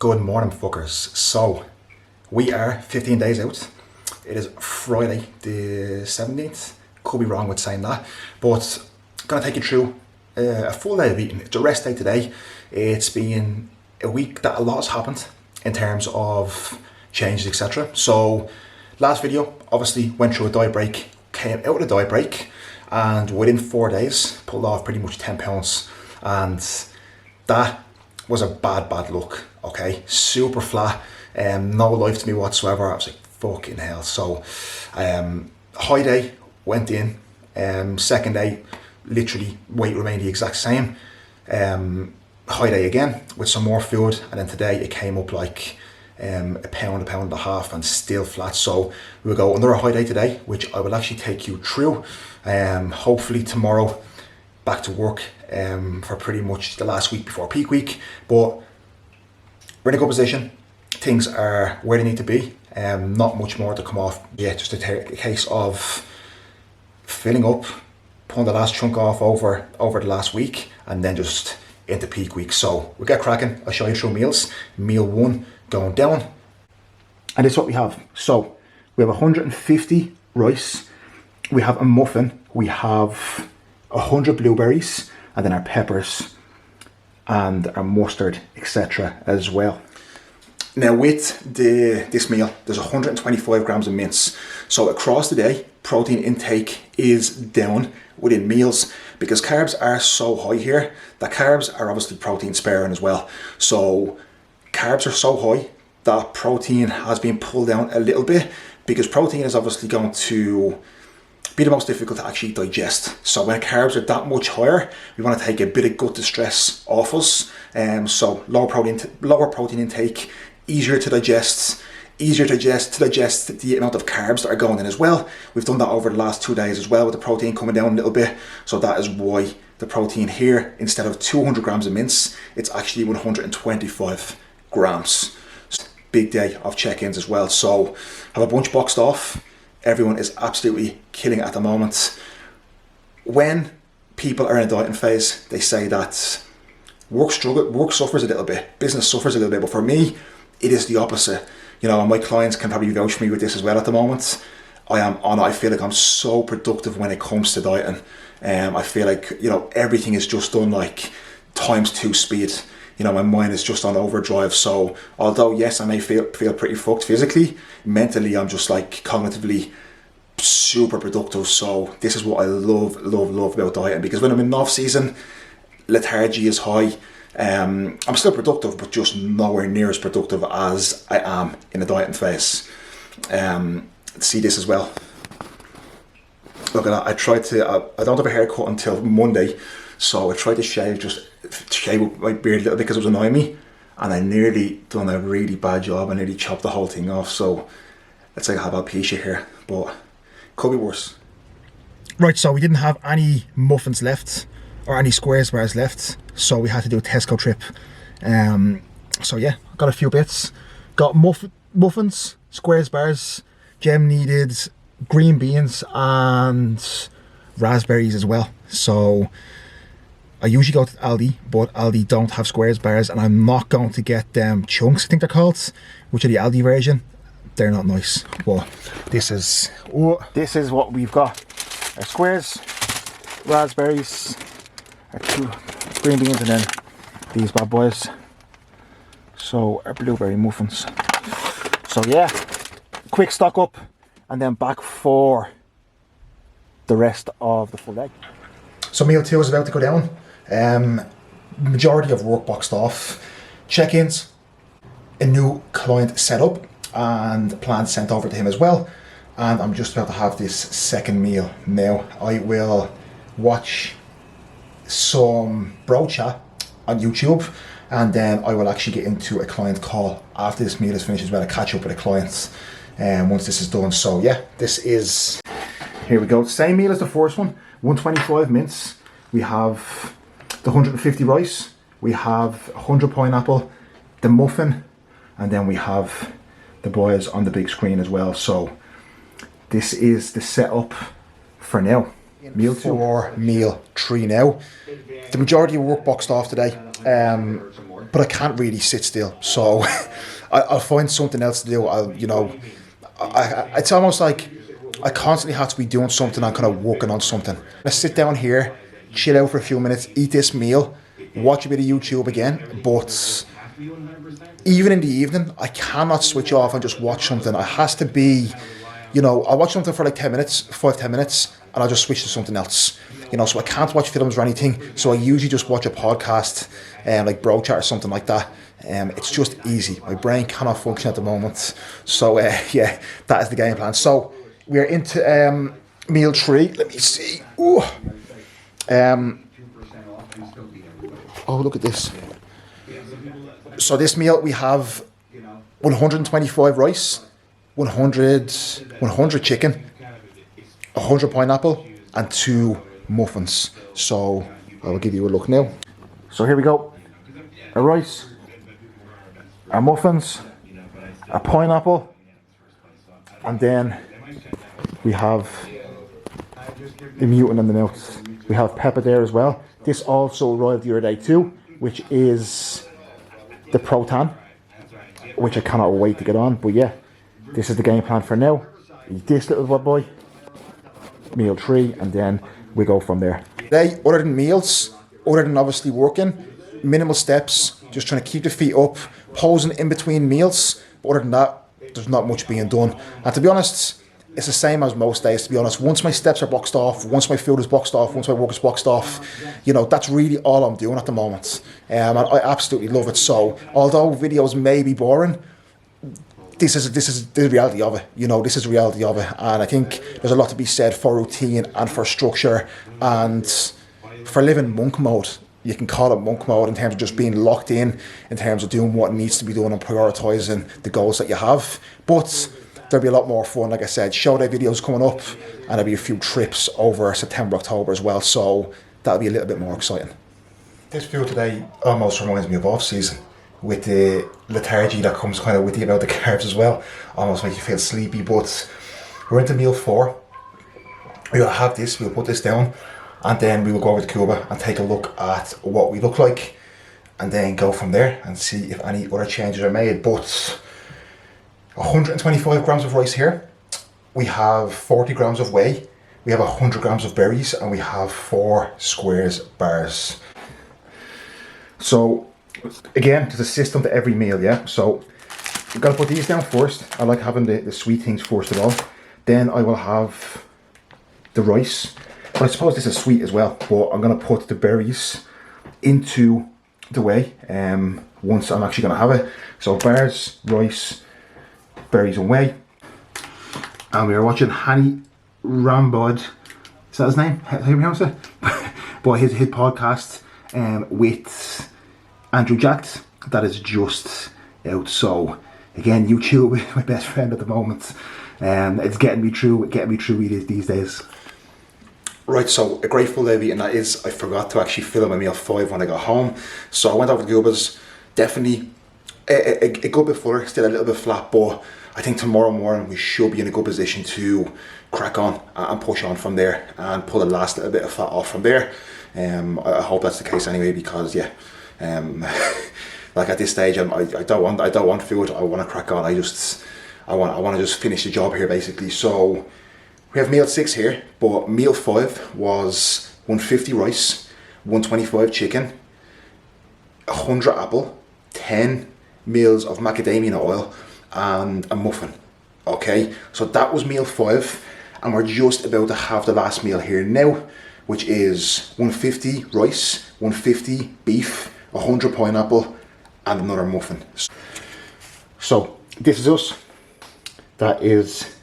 Good morning, fuckers. So, we are 15 days out. It is Friday the 17th. Could be wrong with saying that, but I'm going to take you through a full day of eating. It's a rest day today. It's been a week that a lot has happened in terms of changes, etc. So, last video obviously went through a diet break, came out of the diet break, and within 4 days pulled off pretty much 10 pounds. And that was a bad look, okay? Super flat, no life to me whatsoever. I was like, fucking hell. So, high day, went in. Second day, literally weight remained the exact same. High day again with some more food, and then today it came up like a pound and a half, and still flat. So we'll go another high day today, which I will actually take you through. Hopefully tomorrow back to work for pretty much the last week before peak week, but we're in a good position. Things are where they need to be. Not much more to come off. Yeah, just a case of filling up, pulling the last chunk off over the last week, and then just into peak week. So we'll get cracking. I'll show you through meals. Meal one going down, and this is what we have. So we have 150 rice, we have a muffin, we have 100 blueberries, and then our peppers and our mustard, etc. as well. Now with this meal, there's 125 grams of mince. So across the day, protein intake is down within meals because carbs are so high here that carbs are obviously protein sparing as well. So carbs are so high that protein has been pulled down a little bit because protein is obviously going to be the most difficult to actually digest. So when carbs are that much higher, we want to take a bit of gut distress off us. So lower protein intake, easier to digest the amount of carbs that are going in as well. We've done that over the last 2 days as well with the protein coming down a little bit. So that is why the protein here, instead of 200 grams of mince, it's actually 125 grams. Big day of check-ins as well. So have a bunch boxed off. Everyone is absolutely killing it at the moment. When people are in a dieting phase, they say that work suffers a little bit, business suffers a little bit, but for me, it is the opposite. You know, my clients can probably vouch for me with this as well at the moment. I feel like I'm so productive when it comes to dieting. I feel like, you know, everything is just done like ×2 speed. You know, my mind is just on overdrive. So although yes, I may feel pretty fucked physically, mentally I'm just like cognitively super productive. So this is what I love about dieting, because when I'm in off season, lethargy is high. I'm still productive, but just nowhere near as productive as I am in the dieting phase. See this as well. Look at that. I don't have a haircut until Monday, so I tried to shave my beard a little bit because it was annoying me, and I nearly done a really bad job. I nearly chopped the whole thing off. So let's say I have alopecia here, but could be worse. Right, so we didn't have any muffins left or any squares bars left, so we had to do a Tesco trip. So yeah, got a few bits. Got muffins, squares bars, Gem needed green beans and raspberries as well. So I usually go to Aldi, but Aldi don't have squares bars, and I'm not going to get them chunks, I think they're called, which are the Aldi version. They're not nice. Well, this is what we've got. Our squares, raspberries, our 2 green beans, and then these bad boys. So our blueberry muffins. So yeah, quick stock up and then back for the rest of the full day. So meal 2 is about to go down. Majority of work boxed off. Check-ins, a new client set up, and plans sent over to him as well. And I'm just about to have this second meal now. I will watch some bro chat on YouTube, and then I will actually get into a client call after this meal is finished as well, to catch up with the clients once this is done. So yeah, here we go. Same meal as the first one, 125 mince. We have the 150 rice, we have 100 pineapple, the muffin, and then we have the boys on the big screen as well. So this is the setup for now. Meal 2 or meal 3 now. The majority of work boxed off today. but I can't really sit still. So I'll find something else to do. It's almost like I constantly have to be doing something. I'm kind of working on something. I sit down here, chill out for a few minutes, eat this meal, watch a bit of YouTube again. But even in the evening, I cannot switch off and just watch something. It has to be, I'll watch something for like 10 minutes, 5-10 minutes, and I'll just switch to something else. So I can't watch films or anything. So I usually just watch a podcast, like Bro Chat or something like that. It's just easy. My brain cannot function at the moment. So yeah, that is the game plan. So we're into meal 3. Let me see. Ooh. Oh, look at this. So this meal we have 125 rice, 100 chicken, 100 pineapple, and 2 muffins. So I will give you a look now. So here we go. A rice, a muffins, a pineapple, and then we have the mutant and the nuts. We have pepper there as well. This also arrived the other day too, which is the protein, which I cannot wait to get on. But yeah, this is the game plan for now. Eat this little boy, meal 3, and then we go from there. Today, other than meals, other than obviously working, minimal steps, just trying to keep the feet up, posing in between meals. But other than that, there's not much being done. And to be honest, it's the same as most days, to be honest. Once my steps are boxed off, once my food is boxed off, once my work is boxed off, that's really all I'm doing at the moment. And I absolutely love it. So, although videos may be boring, this is the reality of it. This is the reality of it. And I think there's a lot to be said for routine and for structure and for living monk mode. You can call it monk mode in terms of just being locked in terms of doing what needs to be done and prioritising the goals that you have. But there'll be a lot more fun, like I said. Show day videos coming up, and there'll be a few trips over September, October as well. So that'll be a little bit more exciting. This video today almost reminds me of off-season, with the lethargy that comes kind of with the amount of carbs as well. Almost makes you feel sleepy, but we're into meal 4. We'll have this, we'll put this down, and then we will go over to Cuba and take a look at what we look like, and then go from there and see if any other changes are made. But 125 grams of rice here. We have 40 grams of whey. We have 100 grams of berries, and we have 4 squares bars. So again, there's a system to every meal, yeah? So you've got to put these down first. I like having the sweet things first of all. Then I will have the rice. But I suppose this is sweet as well, but I'm going to put the berries into the whey once I'm actually going to have it. So bars, rice, berries and whey. And we are watching Hani Rambod, is that his name? How do you pronounce it? But his podcast with Andrew Jacked, that is just out. So again, YouTube is my best friend at the moment. It's getting me through these days. Right, so a grateful day eating that is, I forgot to actually film my meal 5 when I got home. So I went over to Cuba's, definitely a good bit fuller, still a little bit flat, but I think tomorrow morning we should be in a good position to crack on and push on from there and pull the last little bit of fat off from there. I hope that's the case anyway, because yeah, like at this stage, I don't want food. I want to crack on. I want to just finish the job here basically. So we have meal 6 here, but meal 5 was 150 rice, 125 chicken, 100 apple, 10 mils of macadamia oil, and a muffin. Okay, so that was meal 5, and we're just about to have the last meal here now, which is 150 rice, 150 beef, 100 pineapple, and another muffin. So this is us. That is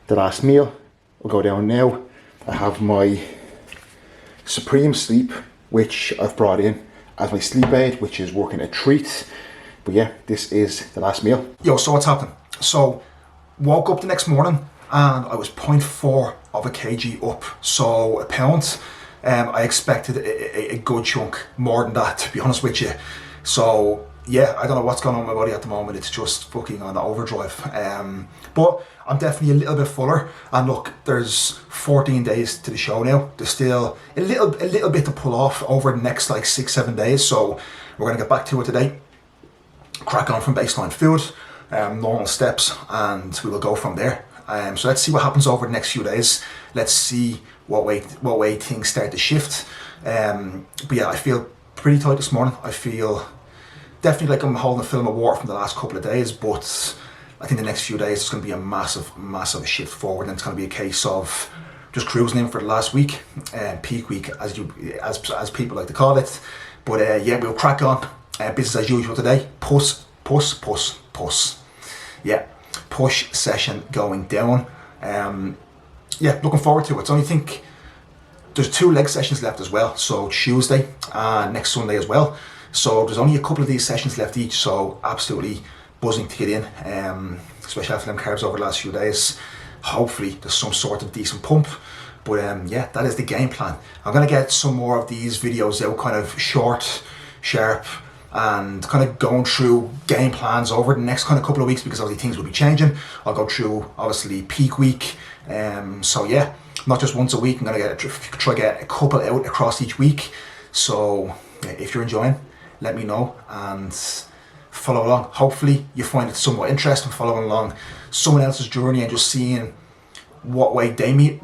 the last meal. We'll go down now. I have my Supreme Sleep, which I've brought in as my sleep aid, which is working a treat. But yeah, this is the last meal. Yo, so what's happened? So, woke up the next morning and I was 0.4 of a kg up, so a pound. I expected a good chunk more than that, to be honest with you. So yeah, I don't know what's going on with my body at the moment. It's just fucking on overdrive. But I'm definitely a little bit fuller. And look, there's 14 days to the show now. There's still a little bit to pull off over the next like 6-7 days. So we're gonna get back to it today. Crack on from baseline food, normal steps, and we will go from there. So let's see what happens over the next few days. Let's see what way things start to shift. But yeah, I feel pretty tight this morning. I feel definitely like I'm holding a film of water from the last couple of days, but I think the next few days it's going to be a massive shift forward, and it's going to be a case of just cruising in for the last week, peak week as people like to call it. But yeah, we'll crack on. Business as usual today. Push. Yeah, push session going down. Yeah, looking forward to it. So I think there's 2 leg sessions left as well. So Tuesday and next Sunday as well. So there's only a couple of these sessions left each. So absolutely buzzing to get in, especially after them carbs over the last few days. Hopefully there's some sort of decent pump. But yeah, that is the game plan. I'm gonna get some more of these videos out, kind of short, sharp, and kind of going through game plans over the next kind of couple of weeks, because obviously things will be changing. I'll go through obviously peak week. So yeah, not just once a week. I'm gonna try to get a couple out across each week. So if you're enjoying, let me know and follow along. Hopefully you find it somewhat interesting, following along someone else's journey and just seeing what way they may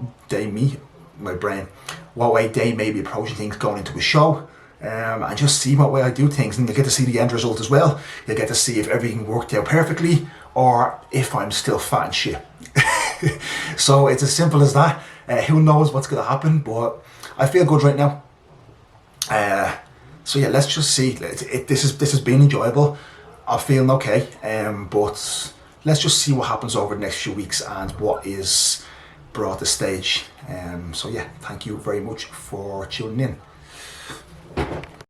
be approaching things going into a show. And just see what way I do things, and you'll get to see the end result as well. You'll get to see if everything worked out perfectly or if I'm still fat and shit. So it's as simple as that. Who knows what's going to happen, but I feel good right now. So yeah, let's just see. This has been enjoyable. I'm feeling okay, but let's just see what happens over the next few weeks and what is brought to stage. So yeah, thank you very much for tuning in.